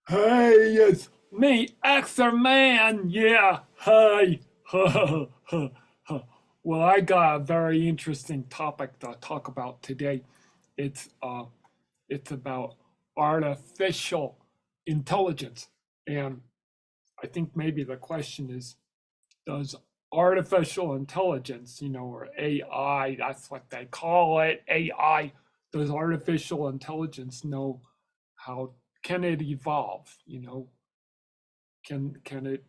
Hey, it's me, Exirmaan. Yeah, hi. Well, I got a very interesting topic to talk about today. It's uh, it's about artificial intelligence, and I think maybe the question is, does artificial intelligence, or AI, that's what they call it, AI, does artificial intelligence know how can it evolve? Can it,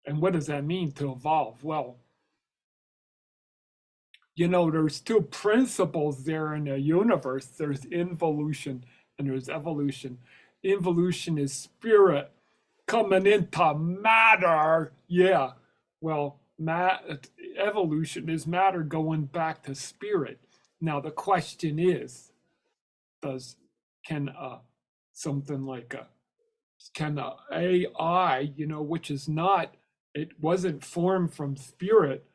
and what does that mean to evolve? Well, there's two principles there in the universe. There's involution and there's evolution. Involution is spirit coming into matter. Yeah. Well, evolution is matter going back to spirit. Now the question is, does can something like a can a AI, which is not, it wasn't formed from spirit,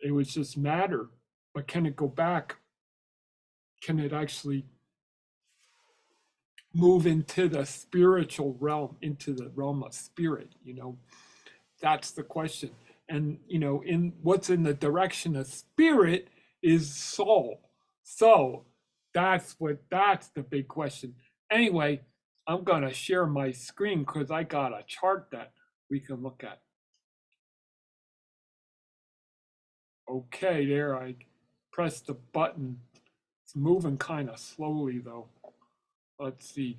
it was just matter, but can it go back? Can it actually move into the spiritual realm, into the realm of spirit? That's the question. And in what's in the direction of spirit is soul. So that's the big question. Anyway, I'm gonna share my screen because I got a chart that we can look at. Okay, there I pressed the button. It's moving kind of slowly though. Let's see.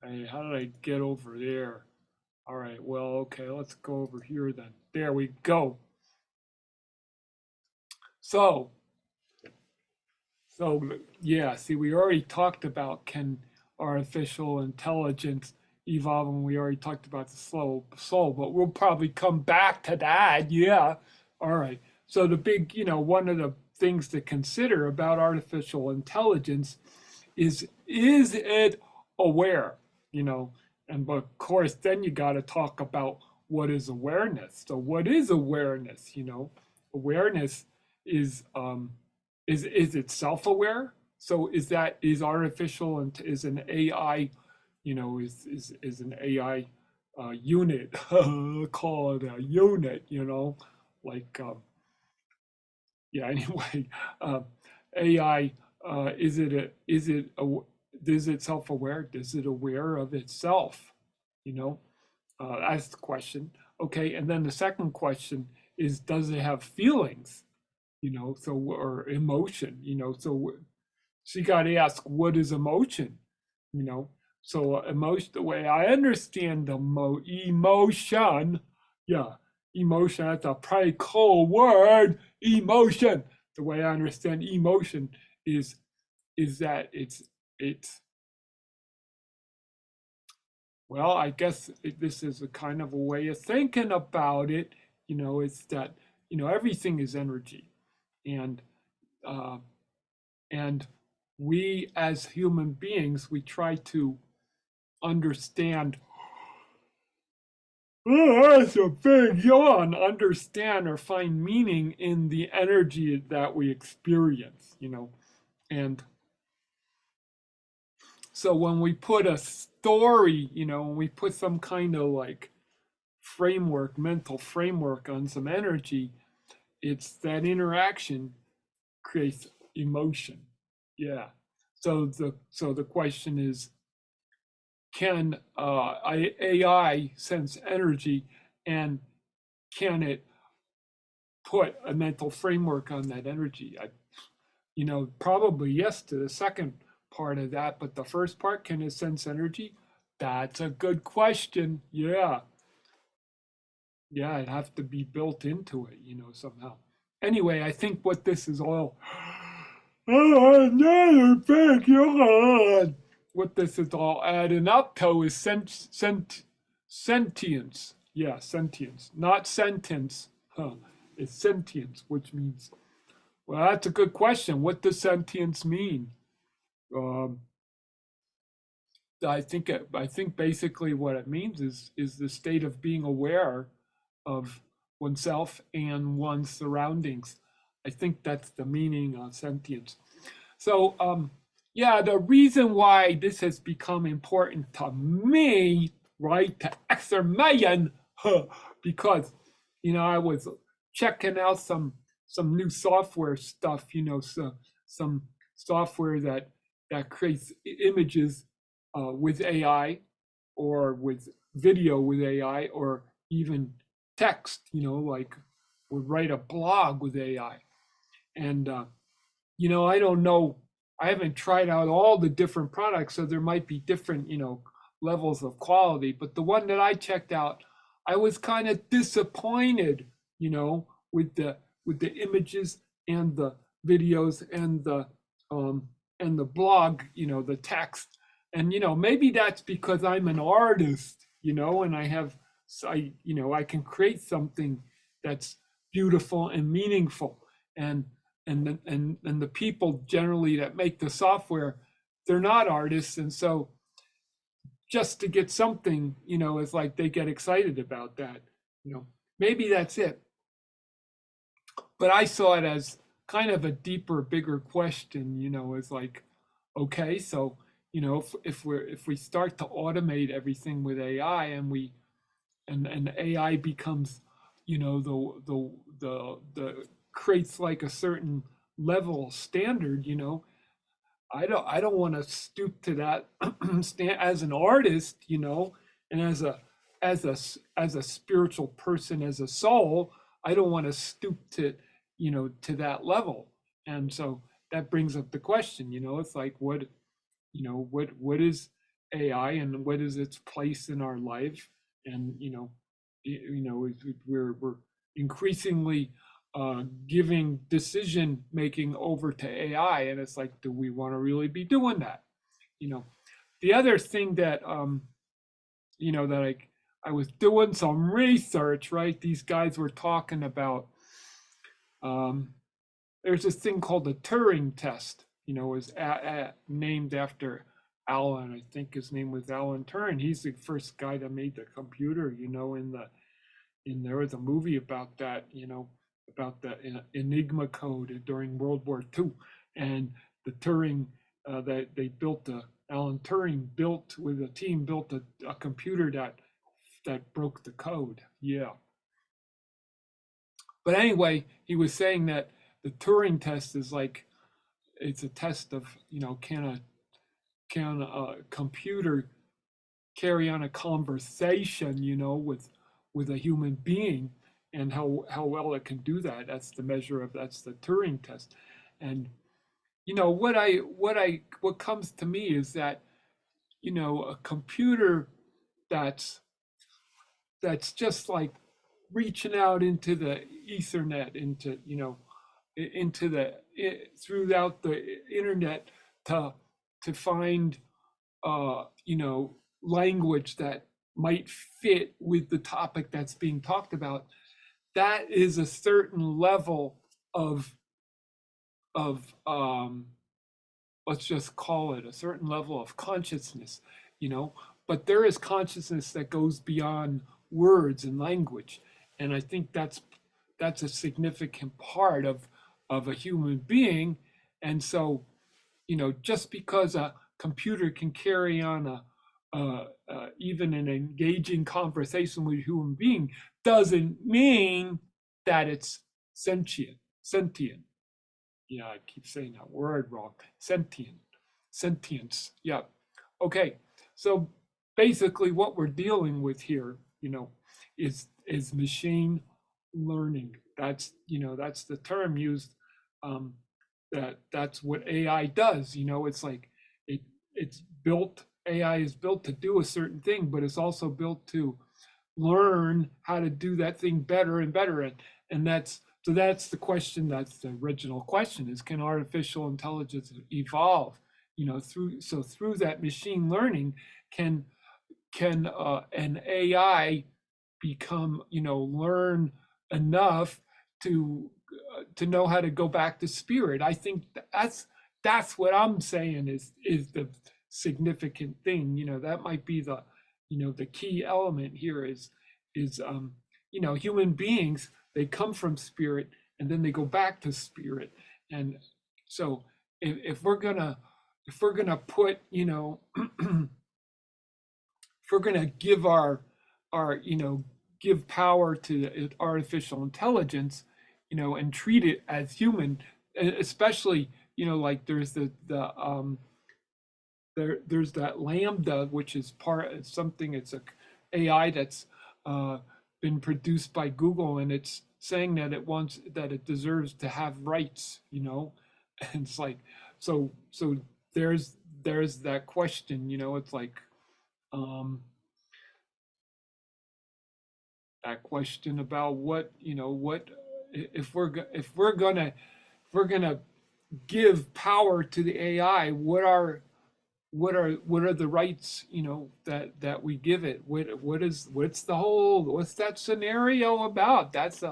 Hey, how did I get over there? All right, well, okay, let's go over here then. There we go. So, yeah, see, we already talked about can artificial intelligence evolve, and we already talked about the soul, but we'll probably come back to that. Yeah. All right. So the big, one of the things to consider about artificial intelligence is it aware? And but of course, then you got to talk about what is awareness. So what is awareness? Awareness is is it self-aware? So is artificial and is an AI, is an AI unit call it a unit, like yeah. Anyway, AI, is it self-aware? Is it aware of itself? That's the question. Okay, and then the second question is, does it have feelings? So, or emotion? So you got to ask, what is emotion? You know, so emotion. The way I understand the emotion, yeah, emotion. That's a pretty cool word. Emotion. The way I understand emotion is that it's well, I guess this is a kind of a way of thinking about it. It's that everything is energy, and uh, and we as human beings we try to understand. Oh, that's a big yawn. Understand or find meaning in the energy that we experience. And so when we put a story, when we put some kind of like framework, mental framework on some energy, it's that interaction creates emotion. Yeah. So the question is, can AI sense energy, and can it put a mental framework on that energy? Probably yes to the second part of that, but the first part, can it sense energy? That's a good question. Yeah. Yeah, it'd have to be built into it, somehow. Anyway, I think what this is all another big yawn. What this is all adding up to is sentience. Yeah, sentience, not sentence. Huh. It's sentience, which means, well, that's a good question. What does sentience mean? Um, I think basically what it means is the state of being aware of oneself and one's surroundings. I think that's the meaning of sentience. So, yeah, the reason why this has become important to me, right to Exirmaan, because I was checking out some new software stuff, so some software that creates images with AI, or with video with AI, or even text, like would write a blog with AI. And I don't know. I haven't tried out all the different products, so there might be different, levels of quality. But the one that I checked out, I was kind of disappointed, with the images and the videos and the blog, the text. And maybe that's because I'm an artist, and I can create something that's beautiful and meaningful. And the people generally that make the software, they're not artists, and so just to get something, it's like they get excited about that. Maybe that's it. But I saw it as kind of a deeper, bigger question. It's like, okay, so if we start to automate everything with AI, and AI becomes, the creates like a certain level standard, I don't want to stoop to that as an artist, and as a spiritual person, as a soul. I don't want to stoop to that level. And so that brings up the question, it's like, what is AI, and what is its place in our life? And we're increasingly giving decision making over to AI, and it's like, do we want to really be doing that? The other thing that that I was doing some research, right? These guys were talking about, there's this thing called the Turing test. Is named after Alan. I think his name was Alan Turing. He's the first guy that made the computer. There was a movie about that. About the Enigma code during World War II, and the Turing that they built. Alan Turing built with a team built a computer that broke the code. Yeah. But anyway, he was saying that the Turing test is like, it's a test of, can a computer carry on a conversation, with a human being, and how well it can do that. That's the Turing test. And what comes to me is that, a computer that's just like reaching out into the Ethernet, throughout the internet to find language that might fit with the topic that's being talked about. That is a certain level of let's just call it a certain level of consciousness, but there is consciousness that goes beyond words and language. And I think that's a significant part of a human being. And so, just because a computer can carry on even an engaging conversation with a human being doesn't mean that it's sentient. Yeah, I keep saying that word wrong. Sentience. Yeah. Okay. So basically, what we're dealing with here, is machine learning. That's the term used. That's what AI does. It's like it's built. AI is built to do a certain thing, but it's also built to learn how to do that thing better and better. And that's the question. That's the original question: is, can artificial intelligence evolve? Through that machine learning, can an AI become, learn enough to know how to go back to spirit? I think that's what I'm saying is the significant thing. That might be the key element here is human beings, they come from spirit and then they go back to spirit. And so if we're gonna put if we're going to give our give power to artificial intelligence, and treat it as human, especially like there's that lambda, which is part something. It's a AI that's uh, been produced by Google, and it's saying that it deserves to have rights. And it's like, so there's that question. It's like, um, that question about what if we're gonna give power to the AI, what are the rights that we give it? What's that scenario about? That's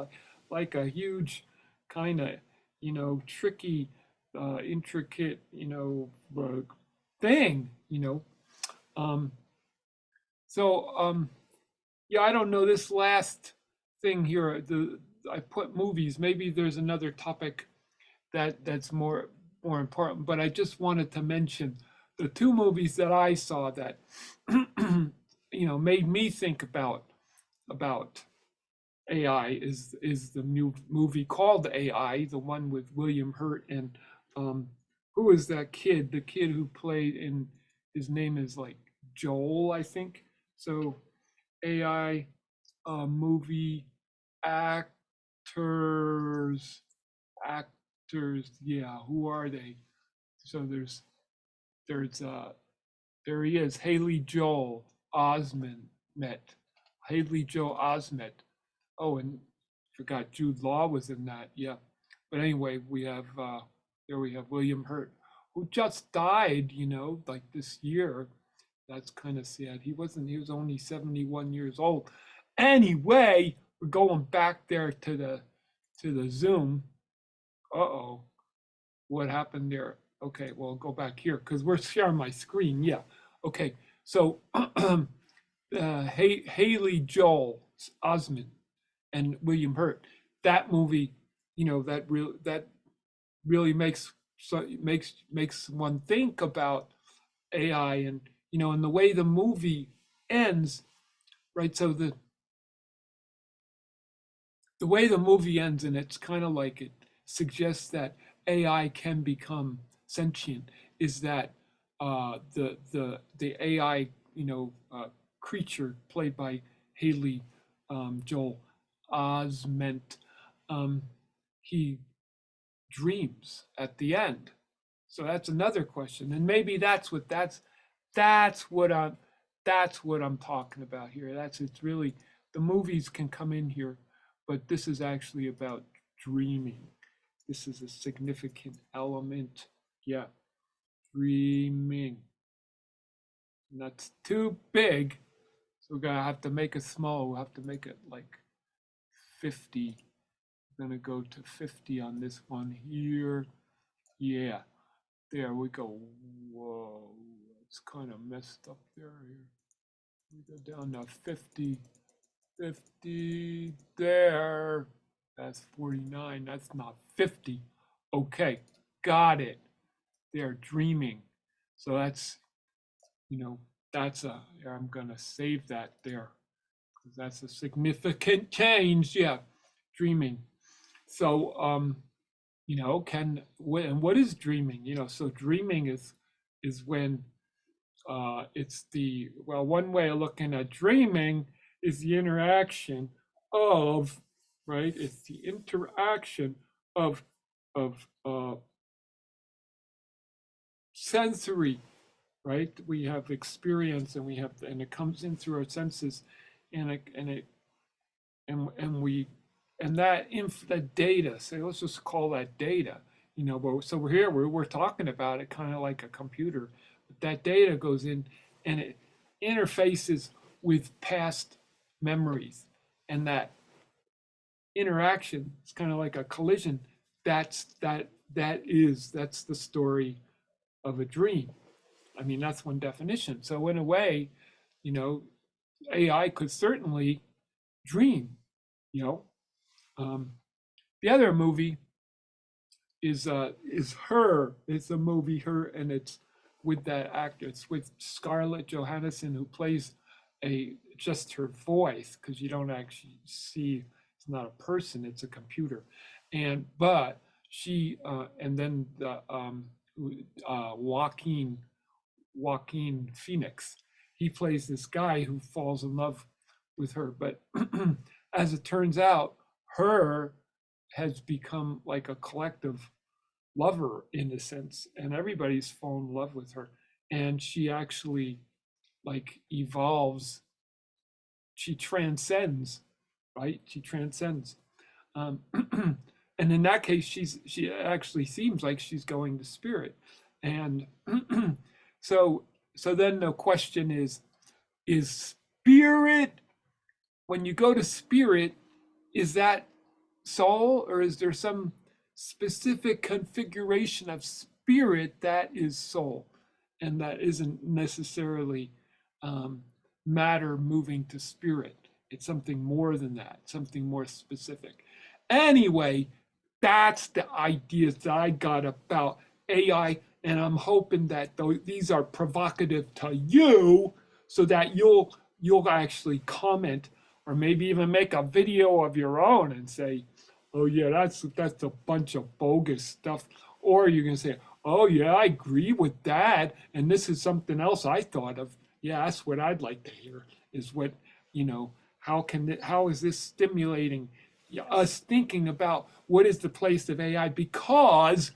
like a huge kind of tricky, intricate thing. Um, so yeah, I don't know this last thing here. I put movies. Maybe there's another topic that's more important. But I just wanted to mention the two movies that I saw that made me think about AI is the new movie called AI, the one with William Hurt and who is that kid? The kid who played in his name is like Joel, I think. So AI movie actors actors, yeah, who are they? So there's there he is, Haley Joel Osment met. Haley Joel Osment. Oh, and forgot Jude Law was in that, yeah. But anyway, we have William Hurt, who just died, like this year. That's kind of sad. He was only 71 years old. Anyway, we're going back there to the Zoom. Uh-oh. What happened there? Okay, well, go back here because we're sharing my screen. Yeah. Okay. So Haley Joel Osment and William Hurt. That movie, that really makes one think about AI and the way the movie ends, right? So the way the movie ends, and it's kind of like it suggests that AI can become sentient, is that the AI creature played by Haley Joel Osment, um, he dreams at the end. So that's another question, and maybe that's what I'm talking about here. It's really the movies can come in here, but this is actually about dreaming. This is a significant element. Yeah, dreaming. And that's too big. So we're gonna have to make it small. We'll have to make it like 50. We're gonna go to 50 on this one here. Yeah, there we go. Whoa, it's kind of messed up there. Here. We go down to 50. 50 there. That's 49. That's not 50. Okay, got it. They're dreaming. So you know, I'm going to save that there because that's a significant change. Yeah, dreaming. So, and what is dreaming? So dreaming is when one way of looking at dreaming is the interaction of, right? It's the interaction of sensory, right? We have experience and it comes in through our senses, and it and it and we and that data. So let's just call that data. But so we're talking about it kind of like a computer. But that data goes in and it interfaces with past memories, and that interaction is kind of like a collision. That's the story of a dream. I mean, that's one definition. So in a way, you know, AI could certainly dream. You know, um, the other movie is Her. It's a movie Her, and it's with that actor. It's with Scarlett Johansson, who plays just her voice, because you don't actually see, it's not a person, it's a computer. And but she and then the Joaquin Phoenix, he plays this guy who falls in love with her, but as it turns out, her has become like a collective lover in a sense, and everybody's fallen in love with her, and she actually like evolves, she transcends, right? She transcends. Um, and in that case, she actually seems like she's going to spirit. And so so then the question is spirit, when you go to spirit, is that soul, or is there some specific configuration of spirit that is soul and that isn't necessarily um, matter moving to spirit? It's something more than that, something more specific. Anyway, that's the ideas that I got about AI, and I'm hoping that these are provocative to you, so that you'll actually comment, or maybe even make a video of your own and say, "Oh yeah, that's a bunch of bogus stuff," or you can say, "Oh yeah, I agree with that, and this is something else I thought of." Yeah, that's what I'd like to hear. Is what, how is this stimulating us thinking about what is the place of AI, because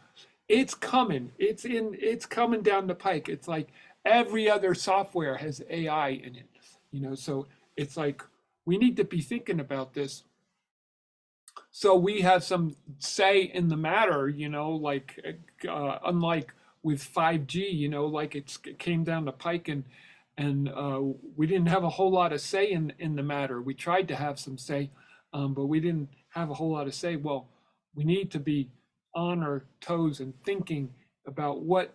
it's coming. It's coming down the pike. It's like every other software has AI in it, so it's like we need to be thinking about this, so we have some say in the matter, like unlike with 5G, like it came down the pike, and we didn't have a whole lot of say in the matter. We tried to have some say, but we didn't have a whole lot of say. Well, we need to be on our toes and thinking about what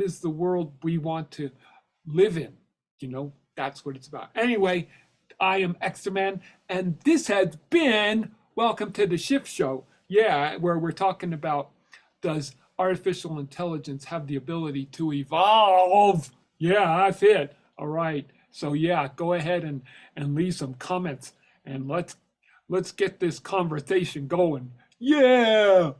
is the world we want to live in. That's what it's about. Anyway, I am Exirmaan, and this has been Welcome to the Shift Show. Yeah, where we're talking about, does artificial intelligence have the ability to evolve? Yeah, that's it. All right. So yeah, go ahead and leave some comments, and let's get this conversation going. Yeah.